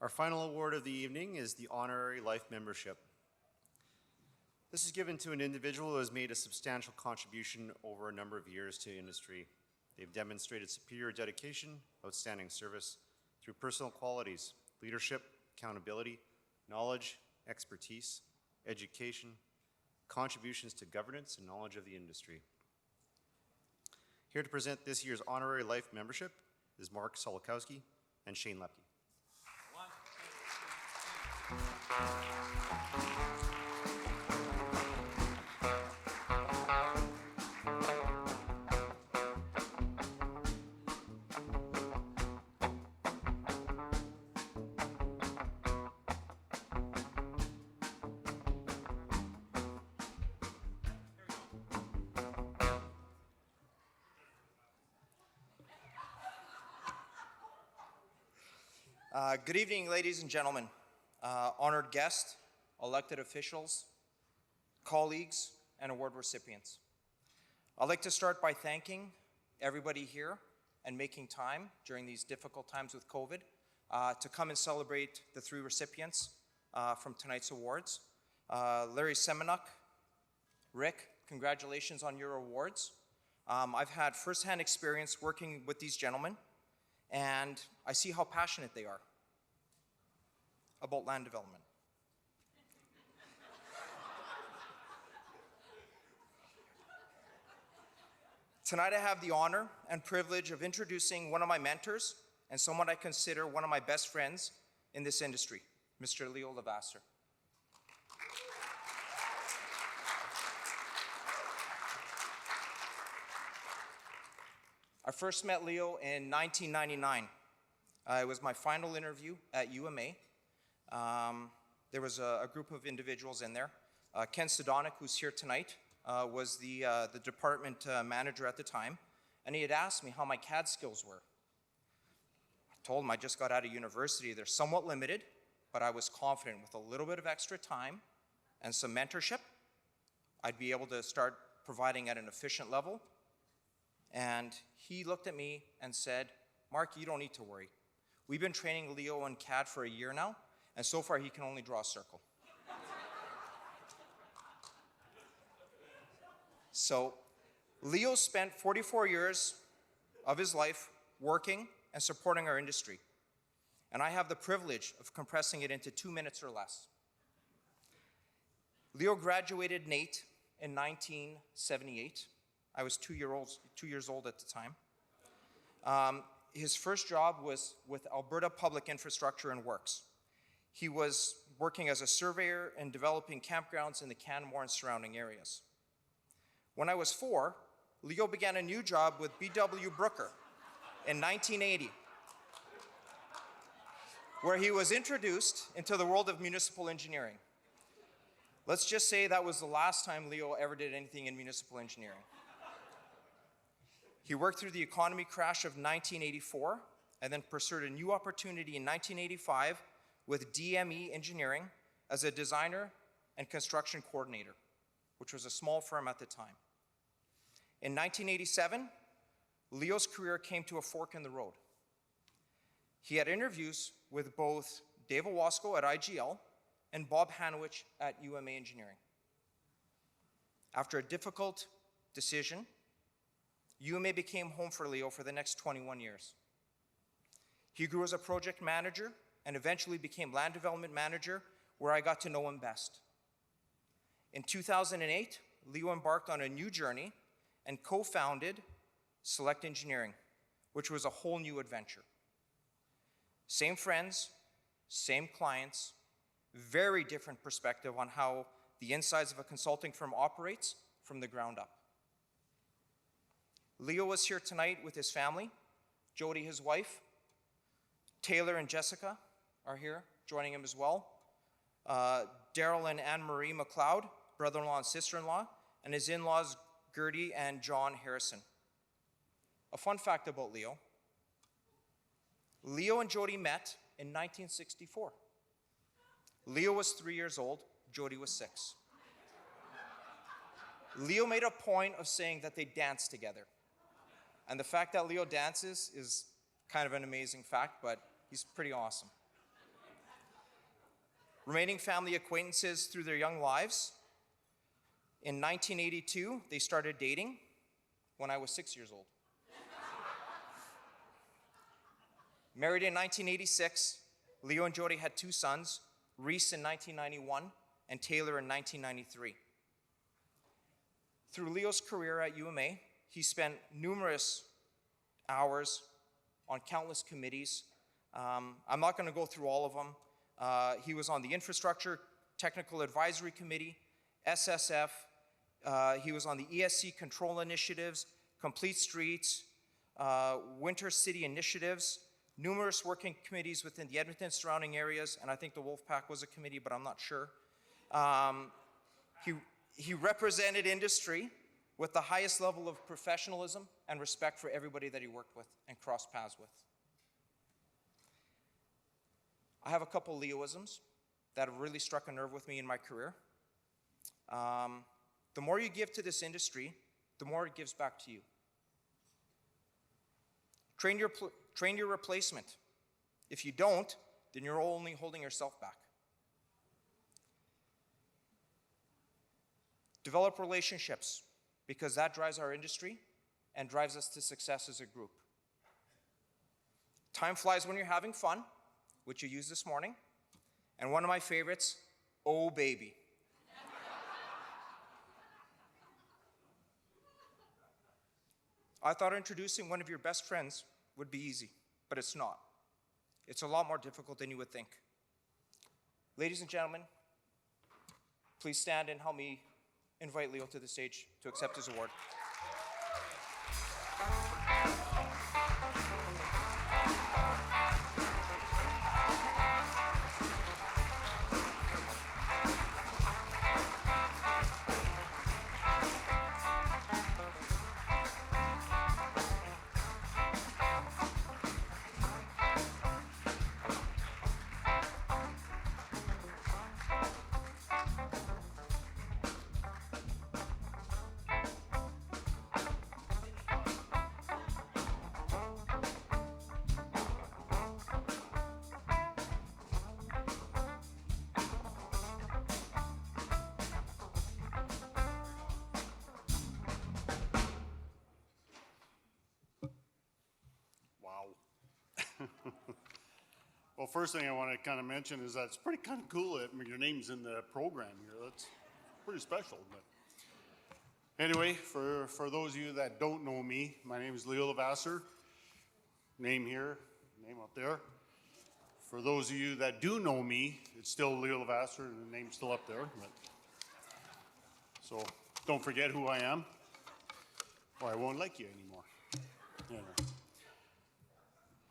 Our final award of the evening is the Honorary Life Membership. This is given to an individual who has made a substantial contribution over a number of years to industry. They've demonstrated superior dedication, outstanding service through personal qualities, leadership, accountability, knowledge, expertise, education, contributions to governance, and knowledge of the industry. Here to present this year's Honorary Life Membership is Mark Solokowski and Shane Lepke. Good evening, ladies and gentlemen, honored guests, elected officials, colleagues, and award recipients. I'd like to start by thanking everybody here and making time during these difficult times with COVID to come and celebrate the three recipients from tonight's awards. Larry Semenuk, Rick, congratulations on your awards. I've had firsthand experience working with these gentlemen, and I see how passionate they are about land development. Tonight I have the honor and privilege of introducing one of my mentors and someone I consider one of my best friends in this industry, Mr. Leo Levasseur. I first met Leo in 1999. It was my final interview at UMA. There was a group of individuals in there. Ken Sidonic, who's here tonight, was the department manager at the time, and he had asked me how my CAD skills were. I told him I just got out of university. They're somewhat limited, but I was confident with a little bit of extra time and some mentorship, I'd be able to start providing at an efficient level. And he looked at me and said, Mark, you don't need to worry. We've been training Leo in CAD for a year now, and so far he can only draw a circle. So Leo spent 44 years of his life working and supporting our industry. And I have the privilege of compressing it into 2 minutes or less. Leo graduated NAIT in 1978. I was 2 years old at the time. His first job was with Alberta Public Infrastructure and Works. He was working as a surveyor and developing campgrounds in the Canmore and surrounding areas. When I was 4, Leo began a new job with B.W. Brooker in 1980, where he was introduced into the world of municipal engineering. Let's just say that was the last time Leo ever did anything in municipal engineering. He worked through the economy crash of 1984 and then pursued a new opportunity in 1985 with DME Engineering as a designer and construction coordinator, which was a small firm at the time. In 1987, Leo's career came to a fork in the road. He had interviews with both Dave Owasco at IGL and Bob Hanowich at UMA Engineering. After a difficult decision, UMA became home for Leo for the next 21 years. He grew as a project manager and eventually became land development manager, where I got to know him best. In 2008, Leo embarked on a new journey and co-founded Select Engineering, which was a whole new adventure. Same friends, same clients, very different perspective on how the insides of a consulting firm operates from the ground up. Leo was here tonight with his family. Jody, his wife, Taylor and Jessica are here joining him as well. Daryl and Anne-Marie McLeod, brother-in-law and sister-in-law, and his in-laws Gertie and John Harrison. A fun fact about Leo. Leo and Jody met in 1964. Leo was 3 years old, Jody was 6. Leo made a point of saying that they danced together. And the fact that Leo dances is kind of an amazing fact, but he's pretty awesome. remaining family acquaintances through their young lives. In 1982, they started dating when I was 6 years old. Married in 1986, Leo and Jody had 2 sons, Reese in 1991 and Taylor in 1993. Through Leo's career at UMA, he spent numerous hours on countless committees. I'm not going to go through all of them. He was on the Infrastructure Technical Advisory Committee, SSF. He was on the ESC Control Initiatives, Complete Streets, Winter City Initiatives, numerous working committees within the Edmonton surrounding areas, and I think the Wolfpack was a committee, but I'm not sure. He represented industry with the highest level of professionalism and respect for everybody that he worked with and crossed paths with. I have a couple Leoisms that have really struck a nerve with me in my career. The more you give to this industry, the more it gives back to you. Train your replacement. If you don't, then you're only holding yourself back. Develop relationships, because that drives our industry and drives us to success as a group. Time flies when you're having fun, which you used this morning. And one of my favorites, oh baby. I thought introducing one of your best friends would be easy, but it's not. It's a lot more difficult than you would think. Ladies and gentlemen, please stand and help me invite Leo to the stage to accept his award. Well, first thing I want to kind of mention is that it's pretty kind of cool that your name's in the program here. That's pretty special. But anyway, for those of you that don't know me, my name is Leo Levasseur. Name here, name up there. For those of you that do know me, it's still Leo Levasseur and the name's still up there. But, so don't forget who I am, or I won't like you anymore. Anyway.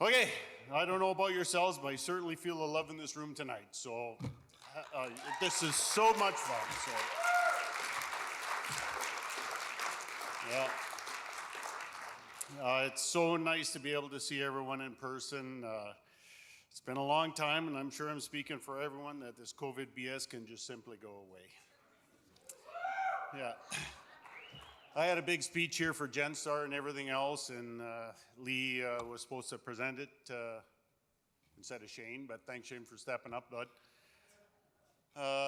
Okay, I don't know about yourselves, but I certainly feel the love in this room tonight. So this is so much fun. So yeah, it's so nice to be able to see everyone in person. It's been a long time, and I'm sure I'm speaking for everyone that this COVID BS can just simply go away. Yeah. I had a big speech here for GenStar and everything else, and Lee was supposed to present it instead of Shane, but thanks Shane for stepping up, bud.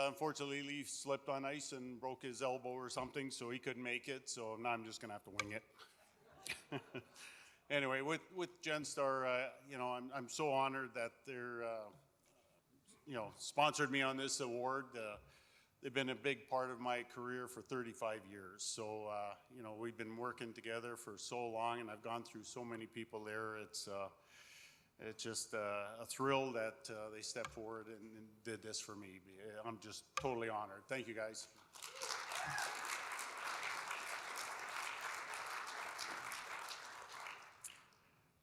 Unfortunately, Lee slipped on ice and broke his elbow or something, so he couldn't make it, so now I'm just going to have to wing it. Anyway, with GenStar, you know, I'm so honored that they're, you know, sponsored me on this award. They've been a big part of my career for 35 years. So, you know, we've been working together for so long, and I've gone through so many people there. It's just a thrill that they stepped forward and did this for me. I'm just totally honored. Thank you, guys.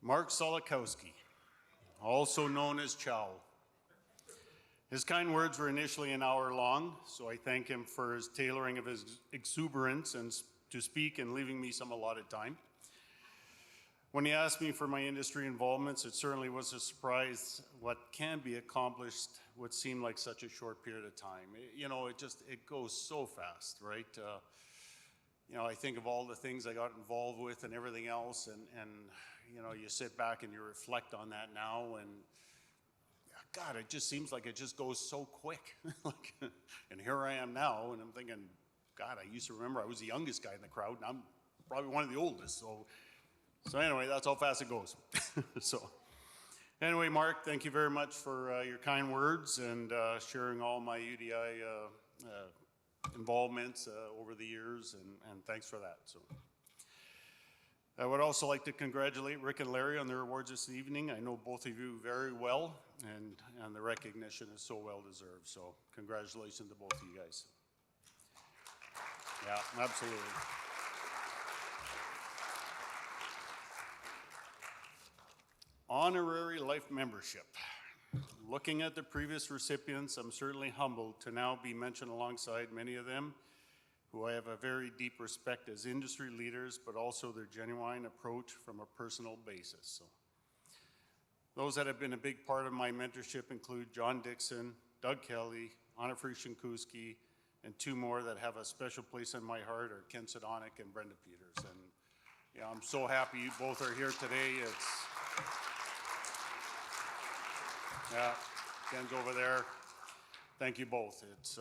Mark Solokowski, also known as Chow. His kind words were initially an hour long, so I thank him for his tailoring of his exuberance and to speak and leaving me some allotted time. When he asked me for my industry involvements, it certainly was a surprise what can be accomplished what seemed like such a short period of time. You know, it goes so fast, right? You know, I think of all the things I got involved with and everything else, and you know, you sit back and you reflect on that now, and God, it just seems like it just goes so quick. Like, and here I am now, and I'm thinking, God, I used to remember I was the youngest guy in the crowd, and I'm probably one of the oldest. So anyway, that's how fast it goes. So anyway, Mark, thank you very much for your kind words and sharing all my UDI involvements over the years, and thanks for that. So I would also like to congratulate Rick and Larry on their awards this evening. I know both of you very well, and the recognition is so well deserved. So congratulations to both of you guys. Yeah, absolutely. Honorary life membership. Looking at the previous recipients, I'm certainly humbled to now be mentioned alongside many of them who I have a very deep respect as industry leaders, but also their genuine approach from a personal basis. So, those that have been a big part of my mentorship include John Dixon, Doug Kelly, Honorary Shinkuski, and two more that have a special place in my heart are Ken Sidonic and Brenda Peters. And yeah, I'm so happy you both are here today. Yeah, Ken's over there. Thank you both. It's,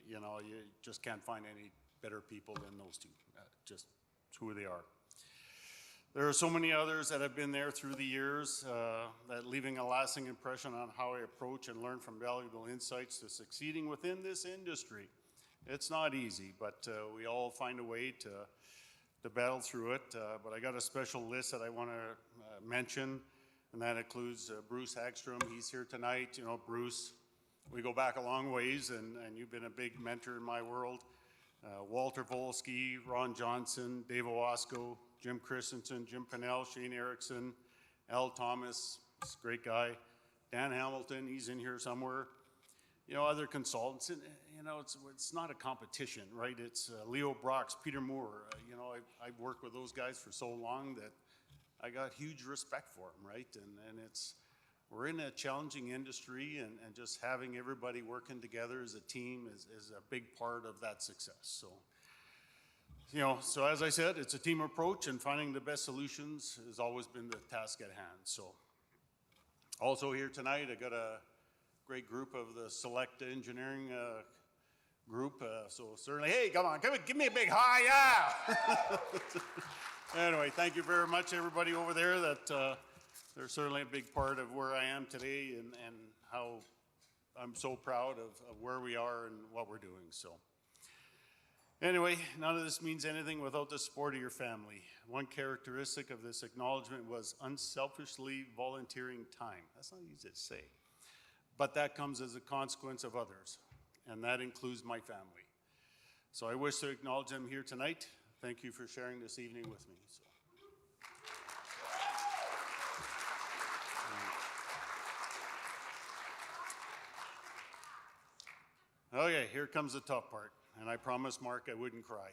you know, you just can't find any better people than those two. Just it's who they are. There are so many others that have been there through the years, that leaving a lasting impression on how I approach and learn from valuable insights to succeeding within this industry. It's not easy, but we all find a way to battle through it. But I got a special list that I want to mention, and that includes Bruce Hagstrom. He's here tonight. You know, Bruce, we go back a long ways, and you've been a big mentor in my world. Walter Volsky, Ron Johnson, Dave Owasco, Jim Christensen, Jim Pinnell, Shane Erickson, Al Thomas, he's a great guy. Dan Hamilton, he's in here somewhere. You know, other consultants, and, you know, it's not a competition, right? It's Leo Brox, Peter Moore. You know, I've worked with those guys for so long that I got huge respect for them, right? And we're in a challenging industry, and just having everybody working together as a team is a big part of that success. So, you know, so as I said, it's a team approach, and finding the best solutions has always been the task at hand. So, also here tonight, I got a great group of the Select Engineering group. So certainly, hey, come on, give me a big hi, yeah! Anyway, thank you very much, everybody over there. They're certainly a big part of where I am today, and how I'm so proud of where we are and what we're doing. So anyway, none of this means anything without the support of your family. One characteristic of this acknowledgement was unselfishly volunteering time. That's not easy to say, but that comes as a consequence of others, and that includes my family. So I wish to acknowledge them here tonight. Thank you for sharing this evening with me. Okay, here comes the tough part, and I promised Mark I wouldn't cry.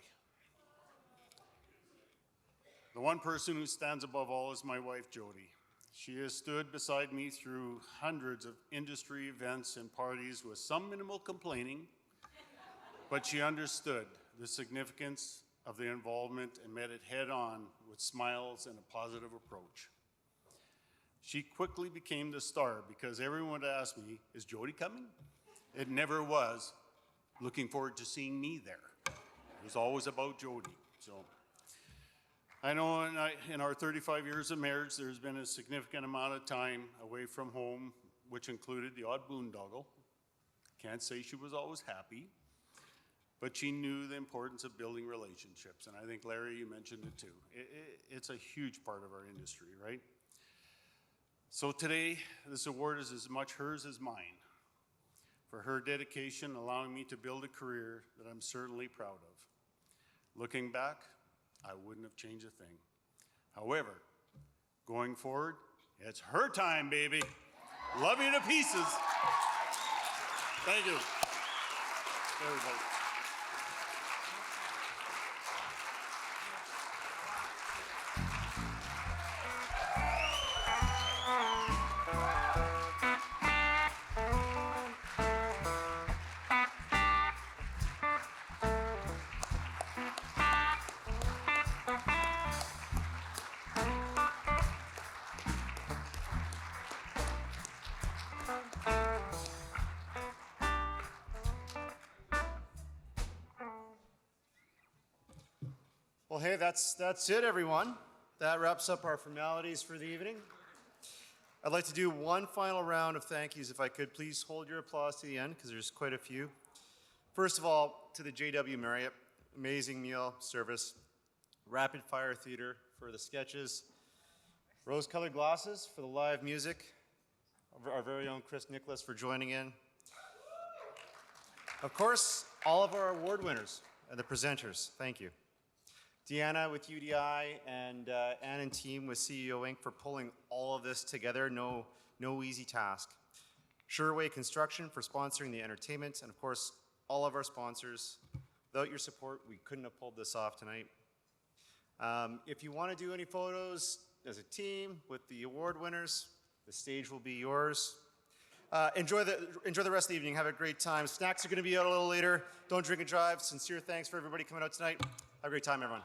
The one person who stands above all is my wife, Jody. She has stood beside me through hundreds of industry events and parties with some minimal complaining, but she understood the significance of the involvement and met it head on with smiles and a positive approach. She quickly became the star because everyone would ask me, is Jody coming? It never was looking forward to seeing me there. It was always about Jody. So I know in our 35 years of marriage, there's been a significant amount of time away from home, which included the odd boondoggle. Can't say she was always happy, but she knew the importance of building relationships. And I think, Larry, you mentioned it too. It's a huge part of our industry, right? So today, this award is as much hers as mine, for her dedication allowing me to build a career that I'm certainly proud of. Looking back, I wouldn't have changed a thing. However, going forward, it's her time, baby. Love you to pieces. Thank you, everybody. Well, hey, that's it, everyone. That wraps up our formalities for the evening. I'd like to do one final round of thank yous. If I could, please hold your applause to the end, because there's quite a few. First of all, to the JW Marriott, amazing meal service, Rapid Fire Theater for the sketches, rose-colored glasses for the live music, our very own Chris Nicholas for joining in. Of course, all of our award winners and the presenters, thank you. Deanna with UDI and Ann and team with CEO Inc. for pulling all of this together, no easy task. Sureway Construction for sponsoring the entertainment, and of course, all of our sponsors. Without your support, we couldn't have pulled this off tonight. If you want to do any photos as a team with the award winners, the stage will be yours. Enjoy the rest of the evening. Have a great time. Snacks are going to be out a little later. Don't drink and drive. Sincere thanks for everybody coming out tonight. Have a great time, everyone.